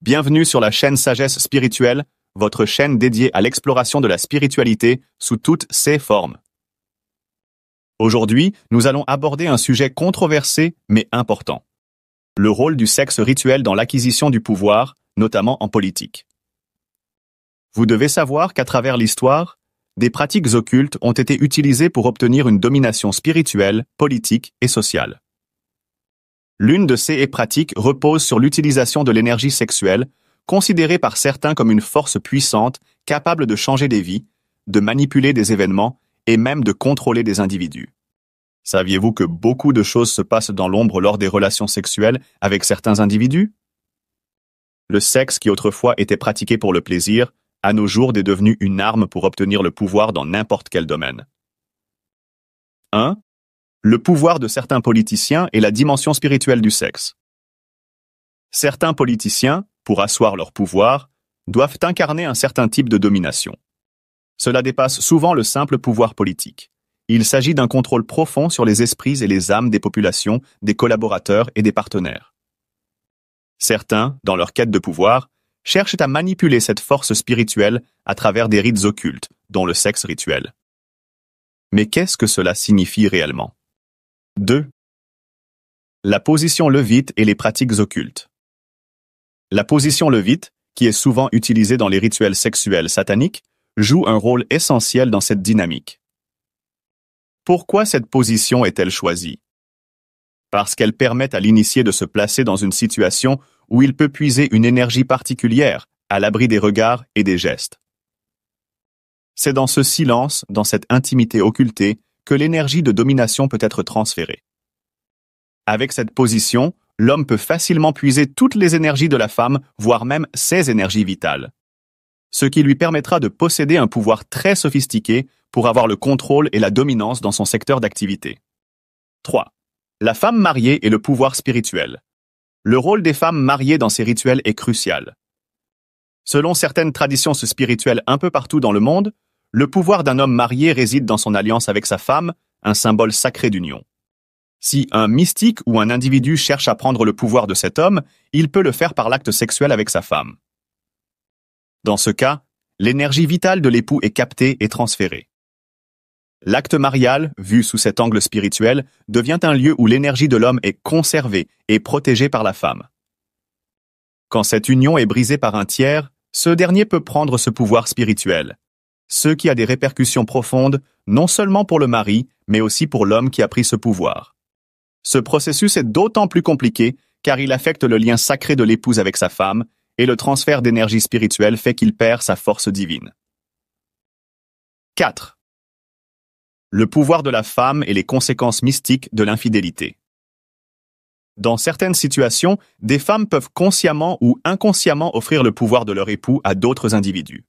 Bienvenue sur la chaîne Sagesse Spirituelle, votre chaîne dédiée à l'exploration de la spiritualité sous toutes ses formes. Aujourd'hui, nous allons aborder un sujet controversé mais important. Le rôle du sexe rituel dans l'acquisition du pouvoir, notamment en politique. Vous devez savoir qu'à travers l'histoire, des pratiques occultes ont été utilisées pour obtenir une domination spirituelle, politique et sociale. L'une de ces pratiques repose sur l'utilisation de l'énergie sexuelle, considérée par certains comme une force puissante, capable de changer des vies, de manipuler des événements et même de contrôler des individus. Saviez-vous que beaucoup de choses se passent dans l'ombre lors des relations sexuelles avec certains individus? Le sexe qui autrefois était pratiqué pour le plaisir, à nos jours est devenu une arme pour obtenir le pouvoir dans n'importe quel domaine. 1. Le pouvoir de certains politiciens et la dimension spirituelle du sexe. Certains politiciens, pour asseoir leur pouvoir, doivent incarner un certain type de domination. Cela dépasse souvent le simple pouvoir politique. Il s'agit d'un contrôle profond sur les esprits et les âmes des populations, des collaborateurs et des partenaires. Certains, dans leur quête de pouvoir, cherchent à manipuler cette force spirituelle à travers des rites occultes, dont le sexe rituel. Mais qu'est-ce que cela signifie réellement? 2. La position levite et les pratiques occultes. La position levite, qui est souvent utilisée dans les rituels sexuels sataniques, joue un rôle essentiel dans cette dynamique. Pourquoi cette position est-elle choisie? Parce qu'elle permet à l'initié de se placer dans une situation où il peut puiser une énergie particulière, à l'abri des regards et des gestes. C'est dans ce silence, dans cette intimité occultée, que l'énergie de domination peut être transférée. Avec cette position, l'homme peut facilement puiser toutes les énergies de la femme, voire même ses énergies vitales. Ce qui lui permettra de posséder un pouvoir très sophistiqué pour avoir le contrôle et la dominance dans son secteur d'activité. 3. La femme mariée et le pouvoir spirituel. Le rôle des femmes mariées dans ces rituels est crucial. Selon certaines traditions spirituelles un peu partout dans le monde, le pouvoir d'un homme marié réside dans son alliance avec sa femme, un symbole sacré d'union. Si un mystique ou un individu cherche à prendre le pouvoir de cet homme, il peut le faire par l'acte sexuel avec sa femme. Dans ce cas, l'énergie vitale de l'époux est captée et transférée. L'acte marial, vu sous cet angle spirituel, devient un lieu où l'énergie de l'homme est conservée et protégée par la femme. Quand cette union est brisée par un tiers, ce dernier peut prendre ce pouvoir spirituel, ce qui a des répercussions profondes, non seulement pour le mari, mais aussi pour l'homme qui a pris ce pouvoir. Ce processus est d'autant plus compliqué car il affecte le lien sacré de l'épouse avec sa femme, et le transfert d'énergie spirituelle fait qu'il perd sa force divine. 4. Le pouvoir de la femme et les conséquences mystiques de l'infidélité. Dans certaines situations, des femmes peuvent consciemment ou inconsciemment offrir le pouvoir de leur époux à d'autres individus.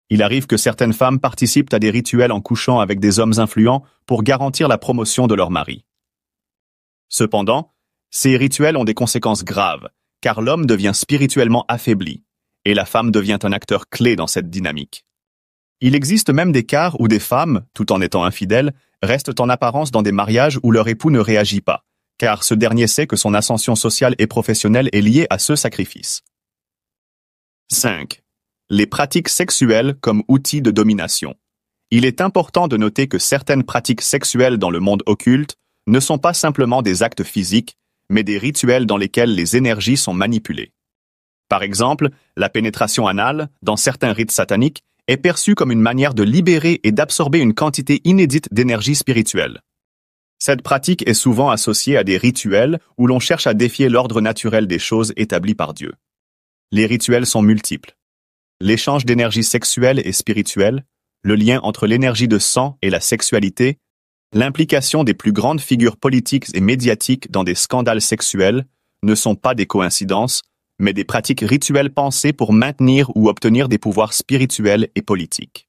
Il arrive que certaines femmes participent à des rituels en couchant avec des hommes influents pour garantir la promotion de leur mari. Cependant, ces rituels ont des conséquences graves, car l'homme devient spirituellement affaibli, et la femme devient un acteur clé dans cette dynamique. Il existe même des cas où des femmes, tout en étant infidèles, restent en apparence dans des mariages où leur époux ne réagit pas, car ce dernier sait que son ascension sociale et professionnelle est liée à ce sacrifice. 5. Les pratiques sexuelles comme outils de domination. Il est important de noter que certaines pratiques sexuelles dans le monde occulte ne sont pas simplement des actes physiques, mais des rituels dans lesquels les énergies sont manipulées. Par exemple, la pénétration anale, dans certains rites sataniques, est perçue comme une manière de libérer et d'absorber une quantité inédite d'énergie spirituelle. Cette pratique est souvent associée à des rituels où l'on cherche à défier l'ordre naturel des choses établi par Dieu. Les rituels sont multiples. L'échange d'énergie sexuelle et spirituelle, le lien entre l'énergie de sang et la sexualité, l'implication des plus grandes figures politiques et médiatiques dans des scandales sexuels ne sont pas des coïncidences, mais des pratiques rituelles pensées pour maintenir ou obtenir des pouvoirs spirituels et politiques.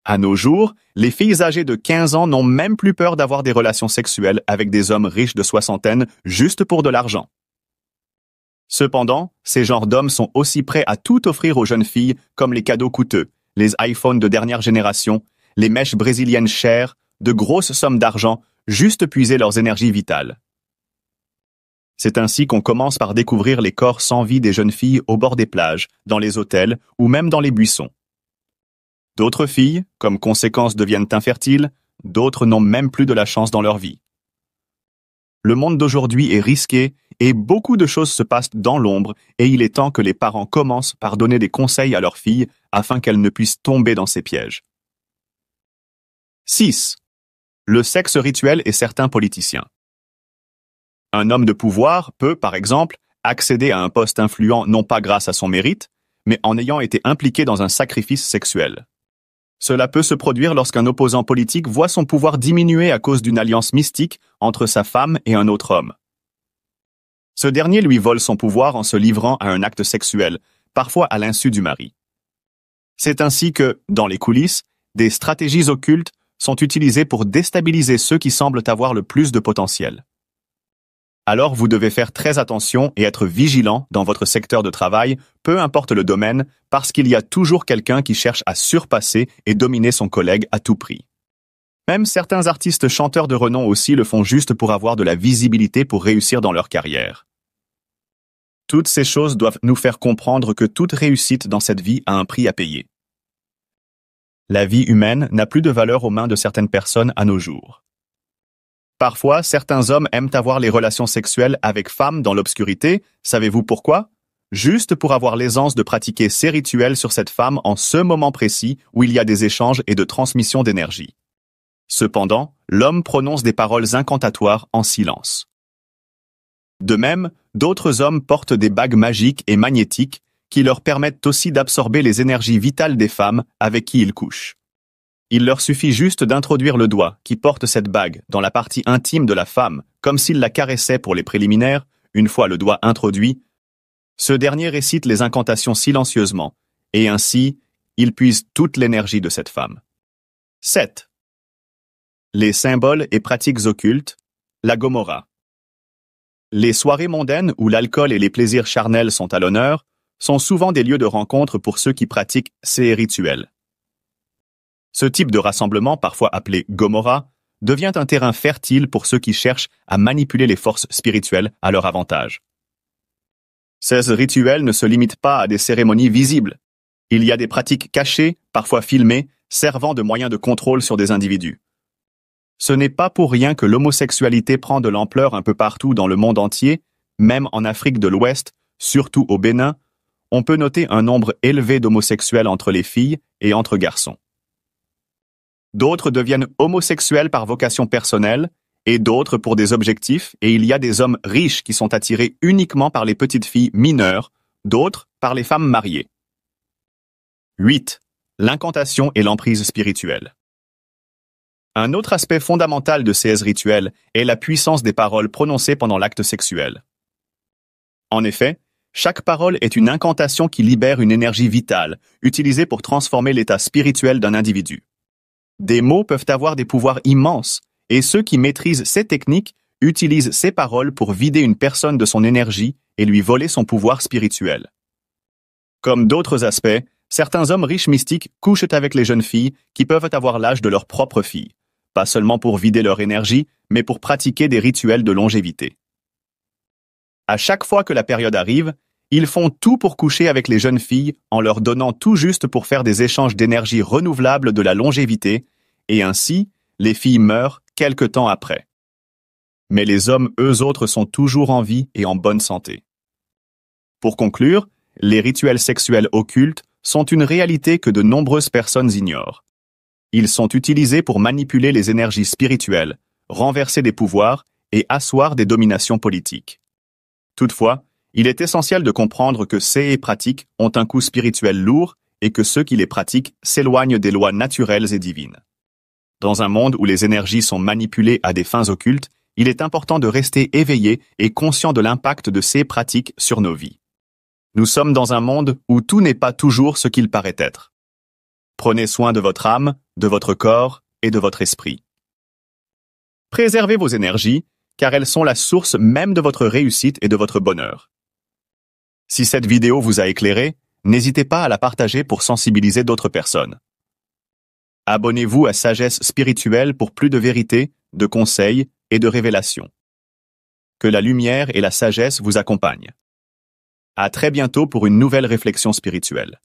À nos jours, les filles âgées de 15 ans n'ont même plus peur d'avoir des relations sexuelles avec des hommes riches de soixantaine juste pour de l'argent. Cependant, ces genres d'hommes sont aussi prêts à tout offrir aux jeunes filles comme les cadeaux coûteux, les iPhones de dernière génération, les mèches brésiliennes chères, de grosses sommes d'argent, juste puiser leurs énergies vitales. C'est ainsi qu'on commence par découvrir les corps sans vie des jeunes filles au bord des plages, dans les hôtels ou même dans les buissons. D'autres filles, comme conséquence, deviennent infertiles, d'autres n'ont même plus de la chance dans leur vie. Le monde d'aujourd'hui est risqué et beaucoup de choses se passent dans l'ombre et il est temps que les parents commencent par donner des conseils à leurs filles afin qu'elles ne puissent tomber dans ces pièges. 6. Le sexe rituel et certains politiciens. Un homme de pouvoir peut, par exemple, accéder à un poste influent non pas grâce à son mérite, mais en ayant été impliqué dans un sacrifice sexuel. Cela peut se produire lorsqu'un opposant politique voit son pouvoir diminuer à cause d'une alliance mystique entre sa femme et un autre homme. Ce dernier lui vole son pouvoir en se livrant à un acte sexuel, parfois à l'insu du mari. C'est ainsi que, dans les coulisses, des stratégies occultes sont utilisées pour déstabiliser ceux qui semblent avoir le plus de potentiel. Alors vous devez faire très attention et être vigilant dans votre secteur de travail, peu importe le domaine, parce qu'il y a toujours quelqu'un qui cherche à surpasser et dominer son collègue à tout prix. Même certains artistes chanteurs de renom aussi le font juste pour avoir de la visibilité pour réussir dans leur carrière. Toutes ces choses doivent nous faire comprendre que toute réussite dans cette vie a un prix à payer. La vie humaine n'a plus de valeur aux mains de certaines personnes à nos jours. Parfois, certains hommes aiment avoir les relations sexuelles avec femmes dans l'obscurité. Savez-vous pourquoi? Juste pour avoir l'aisance de pratiquer ces rituels sur cette femme en ce moment précis où il y a des échanges et de transmission d'énergie. Cependant, l'homme prononce des paroles incantatoires en silence. De même, d'autres hommes portent des bagues magiques et magnétiques qui leur permettent aussi d'absorber les énergies vitales des femmes avec qui ils couchent. Il leur suffit juste d'introduire le doigt qui porte cette bague dans la partie intime de la femme, comme s'il la caressait pour les préliminaires. Une fois le doigt introduit, ce dernier récite les incantations silencieusement, et ainsi, il puise toute l'énergie de cette femme. 7. Les symboles et pratiques occultes, la Gomorrha. Les soirées mondaines où l'alcool et les plaisirs charnels sont à l'honneur sont souvent des lieux de rencontre pour ceux qui pratiquent ces rituels. Ce type de rassemblement, parfois appelé Gomorrha, devient un terrain fertile pour ceux qui cherchent à manipuler les forces spirituelles à leur avantage. Ces rituels ne se limitent pas à des cérémonies visibles. Il y a des pratiques cachées, parfois filmées, servant de moyen de contrôle sur des individus. Ce n'est pas pour rien que l'homosexualité prend de l'ampleur un peu partout dans le monde entier, même en Afrique de l'Ouest, surtout au Bénin, on peut noter un nombre élevé d'homosexuels entre les filles et entre garçons. D'autres deviennent homosexuels par vocation personnelle, et d'autres pour des objectifs, et il y a des hommes riches qui sont attirés uniquement par les petites filles mineures, d'autres par les femmes mariées. 8. L'incantation et l'emprise spirituelle. Un autre aspect fondamental de ces rituels est la puissance des paroles prononcées pendant l'acte sexuel. En effet, chaque parole est une incantation qui libère une énergie vitale, utilisée pour transformer l'état spirituel d'un individu. Des mots peuvent avoir des pouvoirs immenses, et ceux qui maîtrisent ces techniques utilisent ces paroles pour vider une personne de son énergie et lui voler son pouvoir spirituel. Comme d'autres aspects, certains hommes riches mystiques couchent avec les jeunes filles qui peuvent avoir l'âge de leur propre fille, pas seulement pour vider leur énergie, mais pour pratiquer des rituels de longévité. À chaque fois que la période arrive, ils font tout pour coucher avec les jeunes filles en leur donnant tout juste pour faire des échanges d'énergie renouvelables de la longévité, et ainsi, les filles meurent quelque temps après. Mais les hommes, eux autres, sont toujours en vie et en bonne santé. Pour conclure, les rituels sexuels occultes sont une réalité que de nombreuses personnes ignorent. Ils sont utilisés pour manipuler les énergies spirituelles, renverser des pouvoirs et asseoir des dominations politiques. Toutefois, il est essentiel de comprendre que ces pratiques ont un coût spirituel lourd et que ceux qui les pratiquent s'éloignent des lois naturelles et divines. Dans un monde où les énergies sont manipulées à des fins occultes, il est important de rester éveillé et conscient de l'impact de ces pratiques sur nos vies. Nous sommes dans un monde où tout n'est pas toujours ce qu'il paraît être. Prenez soin de votre âme, de votre corps et de votre esprit. Préservez vos énergies, car elles sont la source même de votre réussite et de votre bonheur. Si cette vidéo vous a éclairé, n'hésitez pas à la partager pour sensibiliser d'autres personnes. Abonnez-vous à Sagesse Spirituelle pour plus de vérité, de conseils et de révélations. que la lumière et la sagesse vous accompagnent. À très bientôt pour une nouvelle réflexion spirituelle.